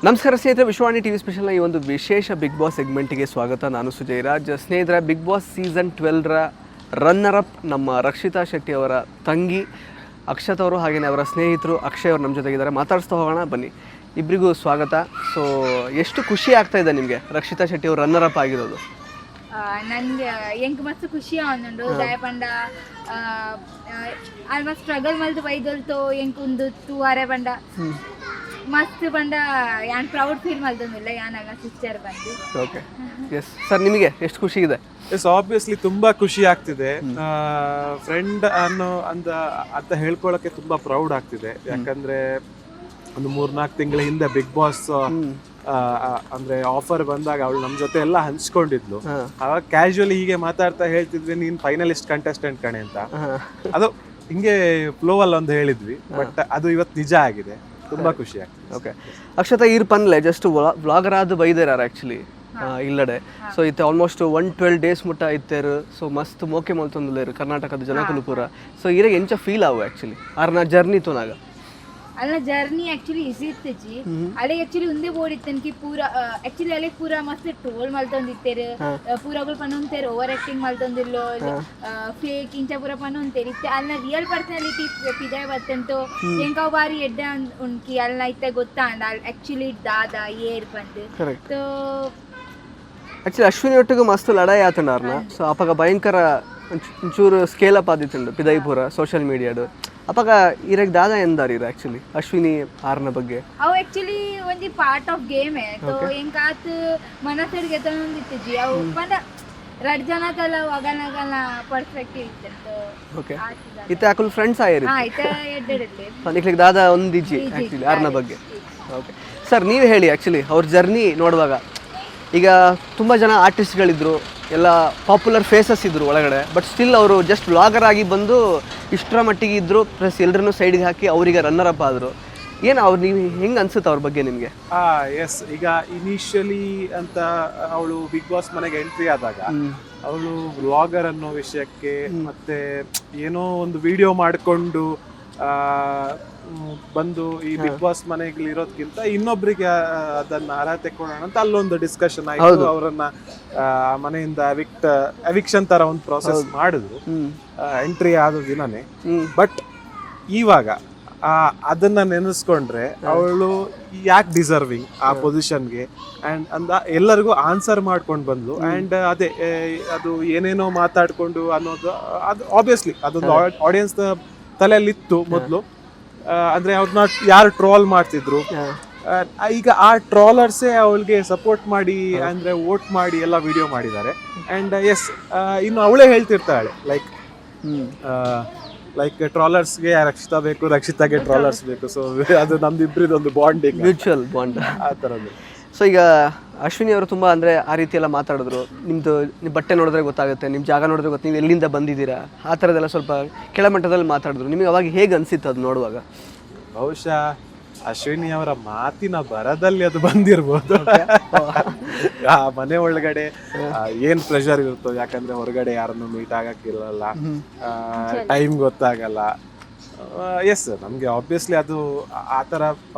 ನಮಸ್ಕಾರ ಸ್ನೇಹಿತರೆ, ವಿಶ್ವವಾಣಿ ಟಿವಿ ಸ್ಪೆಷಲ್ನ ಈ ಒಂದು ವಿಶೇಷ ಬಿಗ್ ಬಾಸ್ ಸೆಗ್ಮೆಂಟಿಗೆ ಸ್ವಾಗತ. ನಾನು ಸುಜಯ್ ರಾಜ್. ಸ್ನೇಹಿತರೆ, ಬಿಗ್ ಬಾಸ್ ಸೀಸನ್ 12ರ ರನ್ನರ್ ಅಪ್ ನಮ್ಮ ರಕ್ಷಿತಾ ಶೆಟ್ಟಿ ಅವರ ತಂಗಿ ಅಕ್ಷತ್ ಅವರು, ಹಾಗೆಯೇ ಅವರ ಸ್ನೇಹಿತರು ಅಕ್ಷಯ್ ಅವರು ನಮ್ಮ ಜೊತೆಗಿದ್ದಾರೆ. ಮಾತಾಡಿಸ್ತಾ ಹೋಗೋಣ ಬನ್ನಿ. ಇಬ್ಬರಿಗೂ ಸ್ವಾಗತ. ಸೊ ಎಷ್ಟು ಖುಷಿ ಆಗ್ತಾ ಇದೆ ನಿಮಗೆ ರಕ್ಷಿತಾ ಶೆಟ್ಟಿ ಅವರು ರನ್ನರ್ ಅಪ್ ಆಗಿರೋದು? ನನಗೆ ಎಂಕ್ ಮಸ್ತ್ ಖುಷಿ ಆವೊಂದುಂಡು ದಯಪಂಡ ಆಲ್ಮೋಸ್ಟ್ ಸ್ಟ್ರಗಲ್ ಮಲ್ತು ಬೈದೊಲ್ತು ಎಂಕ್ ಒಂದು 2 ವಾರ ಪಂಡ ಮಸ್ತ್ ಪಂಡ ಯಾನ್ ಪ್ರೌಡ್ ಫೀಲ್ ಮಲ್ತೊಂದಿಲ್ಲ ಯಾನಾಗ ಸಿಸ್ಟರ್ ಬಂದು. ಓಕೆ, ಎಸ್ ಸರ್, ನಿಮಗೆ ಎಷ್ಟು ಖುಷಿ ಇದೆ? ಎಸ್, ಆಬ್ವಿಯಸ್ಲಿ ತುಂಬಾ ಖುಷಿ ಆಗ್ತಿದೆ. ಫ್ರೆಂಡ್ ಅಂತ ಹೇಳ್ಕೊಳಕ್ಕೆ ತುಂಬಾ ಪ್ರೌಡ್ ಆಗ್ತಿದೆ. ಯಾಕಂದ್ರೆ ಒಂದು 3-4 ತಿಂಗಳ ಹಿಂದೆ ಬಿಗ್ ಬಾಸ್ ಅಂದ್ರೆ ಆಫರ್ ಬಂದಾಗ ಅವಳು ನಮ್ ಜೊತೆ ಎಲ್ಲ ಹಂಚ್ಕೊಂಡಿದ್ಲು. ಅವಾಗ ಕ್ಯಾಶುವಲಿ ಹೀಗೆ ಮಾತಾಡ್ತಾ ಹೇಳ್ತಿದ್ವಿ, ನೀನ್ ಫೈನಲಿಸ್ಟ್ ಕಂಟೆಸ್ಟೆಂಟ್ ಕಣೆ ಅಂತ. ಅದು ಹಿಂಗೆ ಫ್ಲೋ ಅಲ್ಲಿ ಒಂದು ಹೇಳಿದ್ವಿ, ಬಟ್ ಅದು ಇವತ್ತು ನಿಜ ಆಗಿದೆ. ತುಂಬಾ ಖುಷಿ ಆಗ್ತದೆ. ಓಕೆ, ಅಕ್ಷತಾ ಈರ್ ಪನ್ಲೆ ಜಸ್ಟ್ ವ್ಲಾಗರ್ ಆದ್ ಬೈದೇರಾರ ಆಕ್ಚುಲಿ ಇಲ್ಲಡೆ. ಸೊ ಇತ್ತೆ ಆಲ್ಮೋಸ್ಟ್ 112 ಡೇಸ್ ಮುಟ್ಟ ಇತ್ತೇರು. ಸೊ ಮಸ್ತ್ ಮೋಕೆ ಮಲ್ತೊಂದುಲ್ಲೇರು ಕರ್ನಾಟಕದ ಜನಕುಲು ಪೂರ. ಸೊ ಇರಾಗ ಎಂಚ ಫೀಲ್ ಆವು ಆಕ್ಚುಲಿ ಆರ್ನ ಜರ್ನಿ ತುನಾಗ? ಅಲ್ಲ, ಜರ್ನಿ ಆಕ್ಚುಲಿ ಈಸಿ ಇತ್ತಜಿ. ಅಲೆ ಆಕ್ಚುಲಿ ಒಂದೇ ಬೋರ್ಡ್ ಇತ್ತನ್ಕಿ ಪೂರ ಆಕ್ಚುಲಿ ಅಲೆ ಪೂರ ಮಸ್ತ್ ಟ್ರೋಲ್ ಮಲ್ತೊಂದಿತ್ತೇರು. ಪೂರಗಳು ಪನ್ನೊಂತೇರು ಓವರ್ ಆಕ್ಟಿಂಗ್ ಮಲ್ತೊಂದಿಲ್ಲೋ, ಫೇಕ್ ಇಂಚ ಪೂರ ಪನ್ನೊಂತೇರು ಇತ್ತೆ. ಅಲ್ಲ ರಿಯಲ್ ಪರ್ಸನಾಲಿಟಿ ಪಿದಾಯ ಬತ್ತಂತೋ ಎಂಕ ಬಾರಿ ಎಡ್ಡೆ ಉಣ್ಕಿ ಅಲ್ಲ ಇತ್ತೆ ಗೊತ್ತಾಂಡ ಆಕ್ಚುಲಿ ದಾದ ಏರ್ ಬಂದು. ಸೊ ಆಕ್ಚುಲಿ ಅಶ್ವಿನಿ ಒಟ್ಟಿಗೂ ಮಸ್ತ್ ಲಡಾಯಿ ಆತಂಡಾರ್ನ. ಸೊ ಅಪಗ ಭಯಂಕರ ಒಂಚೂರು ಸ್ಕೇಲ್ ಅಪ್ ಆದಿತ್ತುಂಡು ಪಿದಾಯಿಪುರ ಸೋಷಿಯಲ್ ಮೀಡಿಯಾಡು. ಅಪಗ ಇರಾಗ ದಾದ ಎಂದಾರೀರ ಆಕ್ಚುಲಿ ಅಶ್ವಿನಿ ಆರ್ನ ಬಗ್ಗೆ? ಅವು ಆಕ್ಚುಲಿ ಒಂದಿ ಪಾರ್ಟ್ ಆಫ್ ಗೇಮ್ ತೋ ಎಂಕಾತ್ ಮನಸರಿಗೆ ತಂದಿತ್ತಿಜಿ ಅವು ಪಂಡ ರಡ್ ಜನ ತಲ ವಗನಗಲ ಪರ್ಸ್ಪೆಕ್ಟಿವ್ ಇತ್ತು. ಓಕೆ, ಇತ್ತೆ ಅಕುಲ್ ಫ್ರೆಂಡ್ಸ್ ಆಯಿರಿ? ಹಾ, ಇತ್ತೆ ಎಡ್ಡೆಡ್ಲೆ ನಿಕ್ಲಿಗೆ ದಾದ ಒಂದಿಜಿ ಆಕ್ಚುಲಿ ಆರ್ನ ಬಗ್ಗೆ. ಓಕೆ ಸರ್, ನೀವು ಹೇಳಿ ಆಕ್ಚುಲಿ ಅವ್ರ ಜರ್ನಿ ನೋಡುವಾಗ. ಈಗ ತುಂಬ ಜನ ಆರ್ಟಿಸ್ಟ್ಗಳಿದ್ರು, ಎಲ್ಲ ಪಾಪ್ಯುಲರ್ ಫೇಸಸ್ ಇದ್ರು ಒಳಗಡೆ, ಬಟ್ ಸ್ಟಿಲ್ ಅವರು ಜಸ್ಟ್ ವ್ಲಾಗರ್ ಆಗಿ ಬಂದು ಇಷ್ಟರ ಮಟ್ಟಿಗೆ ಇದ್ದರು. ಪ್ಲಸ್ ಎಲ್ಲರನ್ನೂ ಸೈಡ್ಗೆ ಹಾಕಿ ಅವರಿಗೆ ರನ್ನರ್ ಅಪ್ ಆದರು. ಏನು ಅವ್ರು ನೀವು ಹೆಂಗೆ ಅನ್ಸುತ್ತೆ ಅವ್ರ ಬಗ್ಗೆ ನಿಮಗೆ? ಎಸ್, ಈಗ ಇನಿಷಿಯಲಿ ಅಂತ ಅವಳು ಬಿಗ್ ಬಾಸ್ ಮನೆಗೆ ಎಂಟ್ರಿ ಆದಾಗ ಅವಳು ವ್ಲಾಗರ್ ಅನ್ನೋ ವಿಷಯಕ್ಕೆ ಮತ್ತೆ ಏನೋ ಒಂದು ವಿಡಿಯೋ ಮಾಡಿಕೊಂಡು ಬಂದು ಈ ಬಿಗ್ ಬಾಸ್ ಮನೆಗೆ ಇರೋದ್ಕಿಂತ ಇನ್ನೊಬ್ರಿಗೆ ಅದನ್ನ ಅರ್ಹತೆ ಕೊಡೋಣ ಅಂತ ಅಲ್ಲೊಂದು ಡಿಸ್ಕಷನ್ ಆಯ್ತು. ಅವರನ್ನ ಮನೆಯಿಂದ ಎವಿಕ್ಷನ್ ತರ ಒಂದು ಪ್ರಾಸೆಸ್ ಮಾಡಿದ್ರು ಎಂಟ್ರಿ ಆದ ದಿನನೇ. ಬಟ್ ಇವಾಗ ಅದನ್ನ ನೆನೆಸ್ಕೊಂಡ್ರೆ ಅವಳು ಯಾಕೆ ಡಿಸರ್ವಿಂಗ್ ಆ ಪೊಸಿಷನ್ಗೆ ಅಂದ ಎಲ್ಲರಿಗೂ ಆನ್ಸರ್ ಮಾಡ್ಕೊಂಡು ಬಂದ್ಲು. ಅಂಡ್ ಅದೇ ಅದು ಏನೇನೋ ಮಾತಾಡ್ಕೊಂಡು ಅನ್ನೋದು ಅದು ಆಬ್ವಿಯಸ್ಲಿ ಅದೊಂದು ಆಡಿಯನ್ಸ್ ತಲೆಯಲ್ಲಿತ್ತು ಮೊದಲು. ಅಂದ್ರೆ ಅವ್ರನ್ನ ಯಾರು ಟ್ರೋಲ್ ಮಾಡ್ತಿದ್ರು, ಈಗ ಆ ಟ್ರೋಲರ್ಸೇ ಅವಳಿಗೆ ಸಪೋರ್ಟ್ ಮಾಡಿ ಅಂದ್ರೆ ವೋಟ್ ಮಾಡಿ ಎಲ್ಲ ವಿಡಿಯೋ ಮಾಡಿದ್ದಾರೆ. ಅಂಡ್ ಎಸ್, ಇನ್ನು ಅವಳೇ ಹೇಳ್ತಿರ್ತಾಳೆ ಲೈಕ್ ಟ್ರಾಲರ್ಸ್ಗೆ ರಕ್ಷಿತಾ ಬೇಕು, ರಕ್ಷಿತಾಗೆ ಟ್ರಾಲರ್ಸ್ ಬೇಕು. ಸೊ ಅದು ನಮ್ದಿಬ್ರಿದೊಂದು ಬಾಂಡಿಂಗ್, ಮ್ಯೂಚುವಲ್ ಬಾಂಡ್ ಆ ಥರದ್ದು. ಸೊ ಈಗ ಅಶ್ವಿನಿ ಅವರು ತುಂಬ ಅಂದರೆ ಆ ರೀತಿ ಎಲ್ಲ ಮಾತಾಡಿದ್ರು. ನಿಮ್ಮದು ನಿಮ್ಮ ಬಟ್ಟೆ ನೋಡಿದ್ರೆ ಗೊತ್ತಾಗುತ್ತೆ, ನಿಮ್ಮ ಜಾಗ ನೋಡಿದ್ರೆ ಗೊತ್ತು, ನೀವು ಎಲ್ಲಿಂದ ಬಂದಿದ್ದೀರಾ, ಆ ಥರದ್ದೆಲ್ಲ ಸ್ವಲ್ಪ ಕೆಳಮಟ್ಟದಲ್ಲಿ ಮಾತಾಡಿದ್ರು. ನಿಮಗೆ ಅವಾಗ ಹೇಗೆ ಅನಿಸಿತ್ತು ಅದು ನೋಡುವಾಗ? ಬಹುಶಃ ಅಶ್ವಿನಿ ಅವರ ಮಾತಿನ ಬರದಲ್ಲಿ ಅದು ಬಂದಿರ್ಬೋದು. ಆ ಮನೆ ಒಳಗಡೆ ಏನ್ ಪ್ರೆಷರ್ ಇರುತ್ತೋ, ಯಾಕಂದ್ರೆ ಹೊರಗಡೆ ಯಾರನ್ನು ಮೀಟ್ ಆಗಕ್ಕಿರಲ್ಲ, ಟೈಮ್ ಗೊತ್ತಾಗಲ್ಲ. ಎಸ್, ನಮ್ಗೆ ಆಬ್ವಿಯಸ್ಲಿ ಅದು ಆ ತರ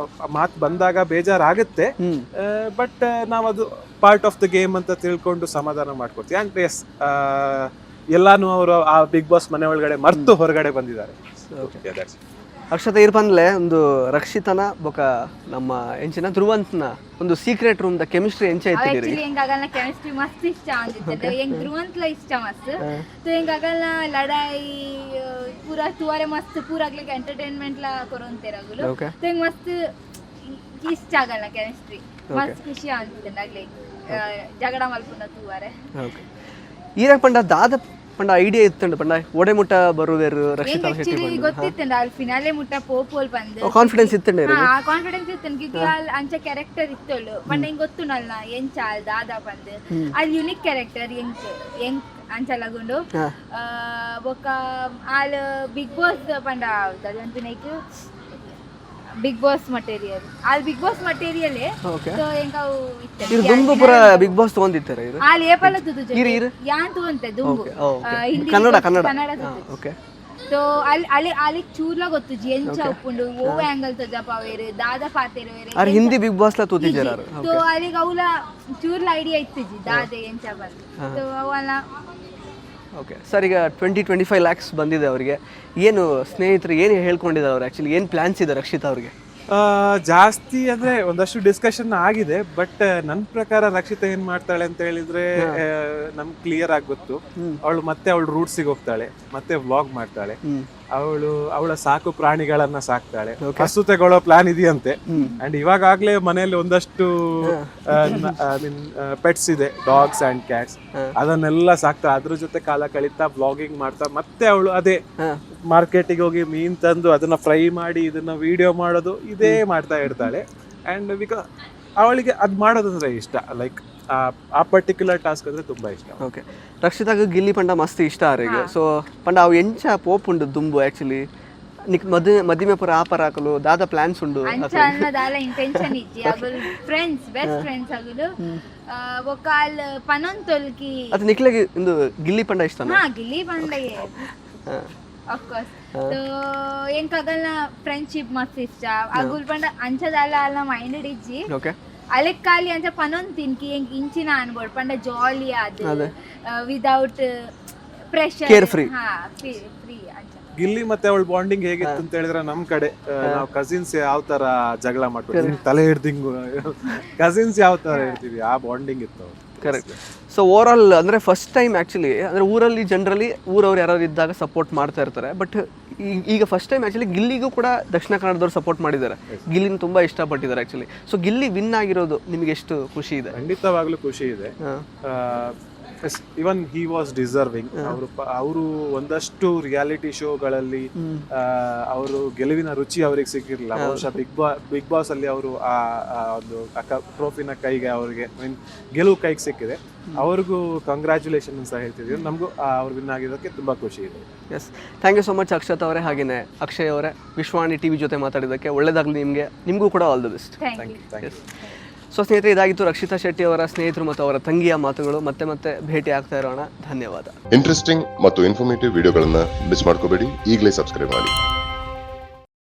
ಮಾತು ಬಂದಾಗ ಬೇಜಾರಾಗುತ್ತೆ. ಬಟ್ ನಾವದು ಪಾರ್ಟ್ ಆಫ್ ದ ಗೇಮ್ ಅಂತ ತಿಳ್ಕೊಂಡು ಸಮಾಧಾನ ಮಾಡ್ಕೊಡ್ತೀವಿ. ಅಂಡ್ ಎಸ್, ಎಲ್ಲಾನು ಅವರು ಆ ಬಿಗ್ ಬಾಸ್ ಮನೆ ಒಳಗಡೆ ಮರ್ತು ಹೊರಗಡೆ ಬಂದಿದ್ದಾರೆ. ಅಕ್ಷತಾ ಇರ್ ಬಂದ್ಲೆ ಒಂದು ರಕ್ಷಿತನ ಬೊಕ ನಮ್ಮ ಎಂಚಿನ ಧ್ರುವಂತನ ಒಂದು ಸೀಕ್ರೆಟ್ ರೂಮ್ ದ ಕೆಮಿಸ್ಟ್ರಿ ಎಂಚ ಐತಿ ರೀ? ಎಂಗಾಗಲ್ಲ ಕೆಮಿಸ್ಟ್ರಿ ಮಸ್ತ್ ಇಷ್ಟ ಅಂದಿತ್ತೆ. ಎಂಗ್ ಧ್ರುವಂತಲ ಇಷ್ಟ ಮಸ್ತ್. तो ಎಂಗಾಗಲ್ಲ ಲಡಾಯಿ ಪೂರ ತುವಾರೆ ಮಸ್ತ್ ಪೂರಾಗ್ಲಿಕ್ಕೆ ಎಂಟರ್ಟೈನ್ಮೆಂಟ್ ಲ ಕೊರೊಂತೆ ರಗುಲು. तो ಎಂಗ್ ಮಸ್ತ್ ಇಷ್ಟ ಆಗಲ್ಲ ಕೆಮಿಸ್ಟ್ರಿ, ಮಸ್ತ್ ಖುಷಿ ಅಂದಿತ್ತೆ ಆಗ್ಲಿ ಜಗಳ ಮಲ್ಪುಂಡ ತುವಾರೆ. ಓಕೆ, ಈರಾಗ ಪಂಡ ದಾದ ಪಂಡ ಐಡಿಯಾ ಇತ್ತಂಡ ಪಂಡ ಒಡೆ ಮುಟ್ಟ ಬರುವೇರು ರಕ್ಷಿತಾ ಶೆಟ್ಟಿ ಬಂದು ಗೊತ್ತಿತ್ತಂಡ ಅಲ್ಲಿ ಫಿನಾಲೆ ಮುಟ್ಟ ಪೋಪೋಲ್ ಬಂದು ಕಾನ್ಫಿಡೆನ್ಸ್ ಇತ್ತಂಡ ಕಾನ್ಫಿಡೆನ್ಸ್ ಇತ್ತನ್ ಕಿಗಿ ಅಲ್ಲಿ ಅಂಚ ಕ್ಯಾರೆಕ್ಟರ್ ಇತ್ತಳು ಪಂಡ ಹೆಂಗ್ ಗೊತ್ತುನಲ್ಲ ಎಂಚ ಅಲ್ಲಿ ದಾದ ಬಂದು ಅಲ್ಲಿ ಯುನಿಕ್ ಕ್ಯಾರೆಕ್ಟರ್ ಹೆಂಗ್ ಅಂಚ ಲಗುಂಡು ಬೊಕ್ಕ ಅಲ್ಲಿ ಬಿಗ್ ಬಾಸ್ ಪಂಡ ಅದಂತನೇಕ್ ಬಿಗ್ ಬಾಸ್ ಮಟೀರಿಯಲ್ ಅಲ್ಲಿ ಬಿಗ್ ಬಾಸ್ ಮಟೀರಿಯಲ್ ಸೊ ಎಂಕ ಇತ್ತೆ ಇದು ದುಂಬು ಪುರ ಬಿಗ್ ಬಾಸ್ ತಗೊಂಡಿತ್ತಾರೆ ಇದು ಅಲ್ಲಿ ಏಪಲ ತುದು ಯಾನ್ ತುವಂತೆ ದುಂಬು ಹಿಂದಿ ಕನ್ನಡ ಕನ್ನಡ ಓಕೆ. ಸೊ तो ಅಲ್ಲಿ ಚೂರ್ಲ ಗೊತ್ತುಜಿ ಎಂಚ ಉಪ್ಪುಂಡು ಓ ಆಂಗಲ್ ತಜಪಾವೇರು ದಾದ ಪಾತೆರವೇರು ಅರೆ ಹಿಂದಿ ಬಿಗ್ ಬಾಸ್ ಲ ತೂತಿಜಾರು तो ಅಲ್ಲಿಗೆ ಅವಲ ಚೂರ್ಲ ಐಡಿಯಾ ಇತ್ತುಜಿ ದಾದೆ ಎಂಚ ಬಂದು तो ಅವಲ ಓಕೆ ಸರ್, ಈಗ 20-25 ಲ್ಯಾಕ್ಸ್ ಬಂದಿದೆ ಅವರಿಗೆ. ಏನು ಸ್ನೇಹಿತರು ಏನು ಹೇಳ್ಕೊಂಡಿದ್ದಾರೆ ಅವ್ರು, ಆ್ಯಕ್ಚುಲಿ ಏನು ಪ್ಲ್ಯಾನ್ಸ್ ಇದೆ ರಕ್ಷಿತಾ ಅವ್ರಿಗೆ? ಜಾಸ್ತಿ ಅಂದ್ರೆ ಒಂದಷ್ಟು ಡಿಸ್ಕಷನ್ ಆಗಿದೆ, ಬಟ್ ನನ್ನ ಪ್ರಕಾರ ರಕ್ಷಿತಾ ಏನ್ ಮಾಡ್ತಾಳೆ ಅಂತ ಹೇಳಿದ್ರೆ ನಮ್ಗೆ ಕ್ಲಿಯರ್ ಆಗಿ ಗೊತ್ತು. ಅವಳು ಮತ್ತೆ ಅವಳು ರೂಟ್ಸಿಗೆ ಹೋಗ್ತಾಳೆ, ಮತ್ತೆ ವ್ಲಾಗ್ ಮಾಡ್ತಾಳೆ, ಅವಳ ಸಾಕು ಪ್ರಾಣಿಗಳನ್ನ ಸಾಕ್ತಾಳೆ, ಹಸು ತಗೊಳ್ಳೋ ಪ್ಲಾನ್ ಇದೆಯಂತೆ. ಅಂಡ್ ಇವಾಗಲೇ ಮನೆಯಲ್ಲಿ ಒಂದಷ್ಟು ಪೆಟ್ಸ್ ಇದೆ, ಡಾಗ್ಸ್ ಅಂಡ್ ಕ್ಯಾಟ್ಸ್, ಅದನ್ನೆಲ್ಲ ಸಾಕ್ತಾಳೆ. ಅದ್ರ ಜೊತೆ ಕಾಲ ಕಳೀತಾ ವ್ಲಾಗಿಂಗ್ ಮಾಡ್ತಾ ಮತ್ತೆ ಅವಳು ಅದೇ ಮಾರ್ಕೆಟಿಗೆ ಹೋಗಿ ಮೀನ್ ತಂದು ಅದನ್ನ ಫ್ರೈ ಮಾಡಿ ಇದನ್ನ ವಿಡಿಯೋ ಮಾಡೋದು ಇದೇ ಮಾಡ್ತಾ ಇರ್ತಾಳೆ. ಅಂಡ್ ಬಿಕಾಸ್ ಅವಳಿಗೆ ಅದ್ ಮಾಡೋದಂದ್ರೆ ಇಷ್ಟ, ಲೈಕ್ ಆ ಪರ್ಟಿಕ್ಯುಲರ್ ಟಾಸ್ಕ್ ಅಂದ್ರೆ ತುಂಬಾ ಇಷ್ಟ. ಓಕೆ, ರಕ್ಷಿತಾಗ ಗಿಲ್ಲಿ ಪಂಡ ಮಸ್ತ್ ಇಷ್ಟ ಆರಿಗೆ. ಸೊ ಪಂಡ ಅವು ಎಂಚ ಪೋಪ್ ಉಂಡು ದುಂಬು ಆಕ್ಚುಲಿ ನಿಕ್ ಮದಿಮೆ ಪುರ ಆಪರ ಹಾಕಲು ದಾದ ಪ್ಲಾನ್ಸ್ ಉಂಡು ಅಂಚ ಅನ್ನದಾಲ ಇಂಟೆನ್ಷನ್ ಇಜ್ಜಿ ಅಗಲ್ ಫ್ರೆಂಡ್ಸ್ ಬೆಸ್ಟ್ ಫ್ರೆಂಡ್ಸ್ ಆಗಲು ಒಕಾಲ್ ಪನಂತೊಲ್ಕಿ ಅದು ನಿಕ್ಲೆಗೆ ಇಂದು ಗಿಲ್ಲಿ ಪಂಡ ಇಷ್ಟ. ಹಾ ಗಿಲ್ಲಿ ಪಂಡಗೆ ಆಫ್ ಕೋರ್ಸ್. तो ಏನ್ ಕಗಲ್ನ ಫ್ರೆಂಡ್ಶಿಪ್ ಮಸ್ತ್ ಇಷ್ಟ ಅಗುಲ್ ಪಂಡ ಅಂಚದಾಲ ಅಲ್ಲ ಮೈಂಡೆಡ್ ಇಜ್ಜಿ. ಓಕೆ, ಅಲೆಕ್ ಖಾಲಿ ಅಂತ ಪನೊಂದ್ ತಿನ್ಕಿ ಹೆಂಗ್ ಇಂಚಿನ ಅನ್ಬೋಡ್ ಪಂಡ ಜಾಲಿ ಅದು ವಿದೌಟ್ ಪ್ರೆಷರ್, ಕೇರ್ ಫ್ರೀ. ಹಾ ಫ್ರೀ ಅಂಚ. ಗಿಲ್ಲಿ ಮತ್ತೆ ಅವಳ ಬಾಂಡಿಂಗ್ ಹೇಗಿತ್ತು ಅಂತ ಹೇಳಿದ್ರೆ, ನಮ್ ಕಡೆ ನಾವು ಕಸಿನ್ಸ್ ಯಾವ ತರ ಜಗಳ ಮಾಡ್ತೀವಿ, ತಲೆ ಹಿಡ್ದಿಂಗು ಕಸಿನ್ಸ್ ಯಾವ ತರ ಇರ್ತೀವಿ, ಆ ಬಾಂಡಿಂಗ್ ಇತ್ತು. ಕರೆಕ್ಟ್. ಸೊ ಓವರ್ ಆಲ್ ಅಂದರೆ ಫಸ್ಟ್ ಟೈಮ್ ಆ್ಯಕ್ಚುಲಿ ಅಂದರೆ ಊರಲ್ಲಿ ಜನರಲಿ ಊರವ್ರು ಯಾರು ಇದ್ದಾಗ ಸಪೋರ್ಟ್ ಮಾಡ್ತಾ ಇರ್ತಾರೆ. ಬಟ್ ಈಗ ಫಸ್ಟ್ ಟೈಮ್ ಆ್ಯಕ್ಚುಲಿ ಗಿಲ್ಲಿಗೂ ಕೂಡ ದಕ್ಷಿಣ ಕನ್ನಡದವ್ರು ಸಪೋರ್ಟ್ ಮಾಡಿದ್ದಾರೆ, ಗಿಲ್ಲಿನ ತುಂಬ ಇಷ್ಟಪಟ್ಟಿದ್ದಾರೆ ಆ್ಯಕ್ಚುಲಿ. ಸೊ ಗಿಲ್ಲಿ ವಿನ್ ಆಗಿರೋದು ನಿಮಗೆ ಎಷ್ಟು ಖುಷಿ ಇದೆ? ಖಂಡಿತವಾಗ್ಲೂ ಖುಷಿ ಇದೆ. ಇವನ್ ಹಿ ವಾಸ್ ಡಿಸರ್ವಿಂಗ್. ಅವರು ಒಂದಷ್ಟು ರಿಯಾಲಿಟಿ ಶೋಗಳಲ್ಲಿ ಅವರು ಗೆಲುವಿನ ರುಚಿ ಅವ್ರಿಗೆ ಸಿಕ್ಕಿರಲಿಲ್ಲ. ಬಹುಶಃ ಬಿಗ್ ಬಾಸ್ ಅಲ್ಲಿ ಅವರು ಆ ಒಂದು ಟ್ರೋಫಿನ ಕೈಗೆ ಅವ್ರಿಗೆ ಗೆಲುವು ಕೈಗೆ ಸಿಕ್ಕಿದೆ. ಅವ್ರಿಗೂ ಕಂಗ್ರ್ಯಾಚುಲೇಷನ್ ಅಂತ ಹೇಳ್ತಿದ್ದೀವಿ. ನಮಗೂ ಅವ್ರು ವಿನ್ ಆಗಿರೋದಕ್ಕೆ ತುಂಬ ಖುಷಿ ಇದೆ. Yes, thank you so much Akshat ಅವರೇ, ಹಾಗೆಯೇ ಅಕ್ಷಯ್ ಅವರೇ, ವಿಶ್ವಾಣಿ ಟಿವಿ ಜೊತೆ ಮಾತಾಡಿದ್ದಕ್ಕೆ ಒಳ್ಳೆಯದಾಗಲಿ ನಿಮಗೂ ಕೂಡ all the best. Thank you. So ಸ್ನೇಹಿತರೆ, ಇದಾಗಿತ್ತು ರಕ್ಷಿತಾ ಶೆಟ್ಟಿ ಅವರ ಸ್ನೇಹಿತರು ಮತ್ತು ಅವರ ತಂಗಿಯ ಮಾತುಗಳು. ಮತ್ತೆ ಭೇಟಿ ಆಗ್ತಾ ಇರೋಣ. ಧನ್ಯವಾದ. ಇಂಟ್ರೆಸ್ಟಿಂಗ್ ಮತ್ತು ಇನ್ಫಾರ್ಮೇಟಿವ್ ವಿಡಿಯೋಗಳನ್ನ ಮಿಸ್ ಮಾಡ್ಕೋಬೇಡಿ. ಈಗಲೇ ಸಬ್ಸ್ಕ್ರೈಬ್ ಮಾಡಿ.